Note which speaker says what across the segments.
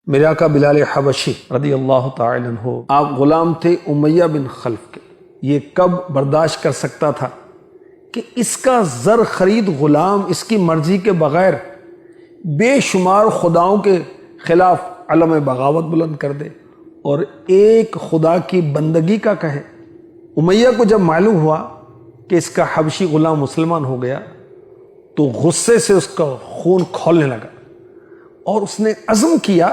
Speaker 1: میرے آقا بلال حبشی رضی اللہ تعالی عنہ آپ غلام تھے امیہ بن خلف کے۔ یہ کب برداشت کر سکتا تھا کہ اس کا زر خرید غلام اس کی مرضی کے بغیر بے شمار خداؤں کے خلاف علم بغاوت بلند کر دے اور ایک خدا کی بندگی کا کہے۔ امیہ کو جب معلوم ہوا کہ اس کا حبشی غلام مسلمان ہو گیا تو غصے سے اس کا خون کھولنے لگا اور اس نے عزم کیا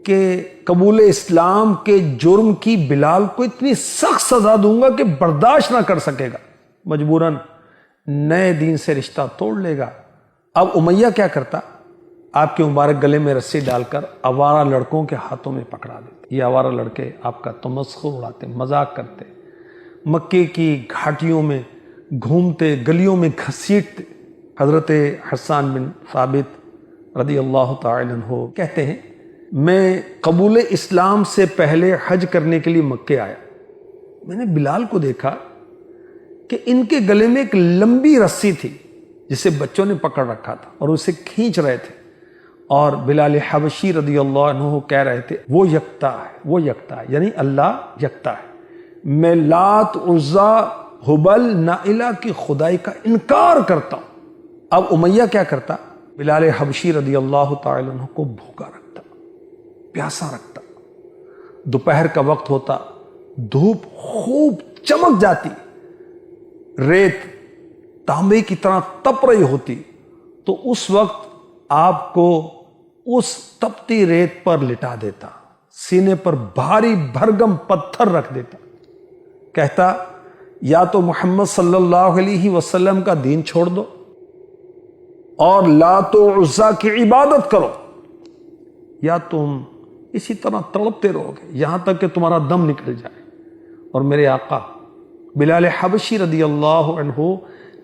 Speaker 1: کہ قبول اسلام کے جرم کی بلال کو اتنی سخت سزا دوں گا کہ برداشت نہ کر سکے گا، مجبوراً نئے دین سے رشتہ توڑ لے گا۔ اب امیہ کیا کرتا؟ آپ کے مبارک گلے میں رسی ڈال کر آوارہ لڑکوں کے ہاتھوں میں پکڑا دیتے۔ یہ آوارہ لڑکے آپ کا تمسخر اڑاتے، مذاق کرتے، مکے کی گھاٹیوں میں گھومتے، گلیوں میں گھسیٹتے۔ حضرت حسان بن ثابت رضی اللہ تعالی عنہ کہتے ہیں، میں قبول اسلام سے پہلے حج کرنے کے لیے مکے آیا، میں نے بلال کو دیکھا کہ ان کے گلے میں ایک لمبی رسی تھی جسے بچوں نے پکڑ رکھا تھا اور اسے کھینچ رہے تھے، اور بلال حبشی رضی اللہ عنہ کہہ رہے تھے وہ یکتا ہے، وہ یکتا ہے، یعنی اللہ یکتا ہے، میں لات، عزا، ہبل، نائلہ کی خدائی کا انکار کرتا ہوں۔ اب امیہ کیا کرتا؟ بلال حبشی رضی اللہ تعالی عنہ کو بھوکا رکھتا، پیاسا رکھتا۔ دوپہر کا وقت ہوتا، دھوپ خوب چمک جاتی، ریت تانبے کی طرح تپ رہی ہوتی، تو اس وقت آپ کو اس تپتی ریت پر لٹا دیتا، سینے پر بھاری بھرگم پتھر رکھ دیتا، کہتا یا تو محمد صلی اللہ علیہ وسلم کا دین چھوڑ دو اور لات و عزا کی عبادت کرو، یا تم اسی طرح تڑپتے رہو گے یہاں تک کہ تمہارا دم نکل جائے۔ اور میرے آقا بلال حبشی رضی اللہ عنہ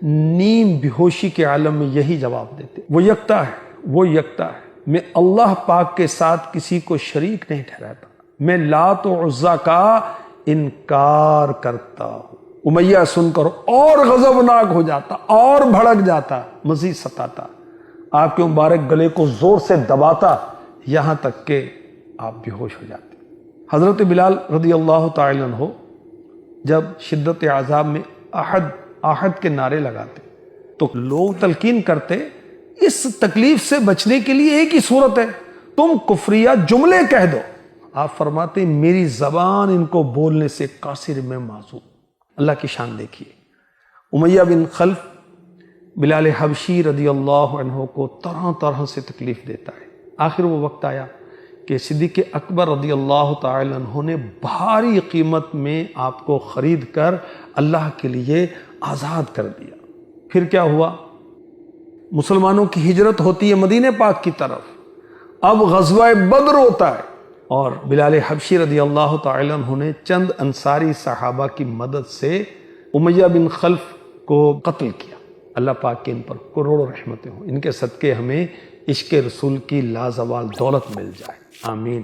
Speaker 1: نیم بیہوشی کے عالم میں یہی جواب دیتے، وہ یکتا ہے، وہ یکتا ہے، میں اللہ پاک کے ساتھ کسی کو شریک نہیں ٹھہراتا، میں لات و عزا کا انکار کرتا ہوں۔ امیہ سن کر اور غضبناک ہو جاتا، اور بھڑک جاتا، مزید ستاتا، آپ کے مبارک گلے کو زور سے دباتا یہاں تک کہ آپ بے ہوش ہو جاتے۔ حضرت بلال رضی اللہ تعالی عنہ جب شدت عذاب میں احد احد کے نعرے لگاتے تو لوگ تلقین کرتے اس تکلیف سے بچنے کے لیے ایک ہی صورت ہے، تم کفریہ جملے کہہ دو۔ آپ فرماتے میری زبان ان کو بولنے سے قاصر میں معذور۔ اللہ کی شان دیکھیے، امیہ بن خلف بلال حبشی رضی اللہ عنہ کو طرح طرح سے تکلیف دیتا ہے۔ آخر وہ وقت آیا کہ صدیق اکبر رضی اللہ تعالی عنہ نے بھاری قیمت میں آپ کو خرید کر اللہ کے لیے آزاد کر دیا۔ پھر کیا ہوا؟ مسلمانوں کی ہجرت ہوتی ہے مدینہ پاک کی طرف، اب غزوہ بدر ہوتا ہے اور بلال حبشی رضی اللہ تعالی عنہ نے چند انصاری صحابہ کی مدد سے امیہ بن خلف کو قتل کیا۔ اللہ پاک کے ان پر کروڑوں رحمتیں ہوں، ان کے صدقے ہمیں عشق رسول کی لازوال دولت مل جائے، آمین۔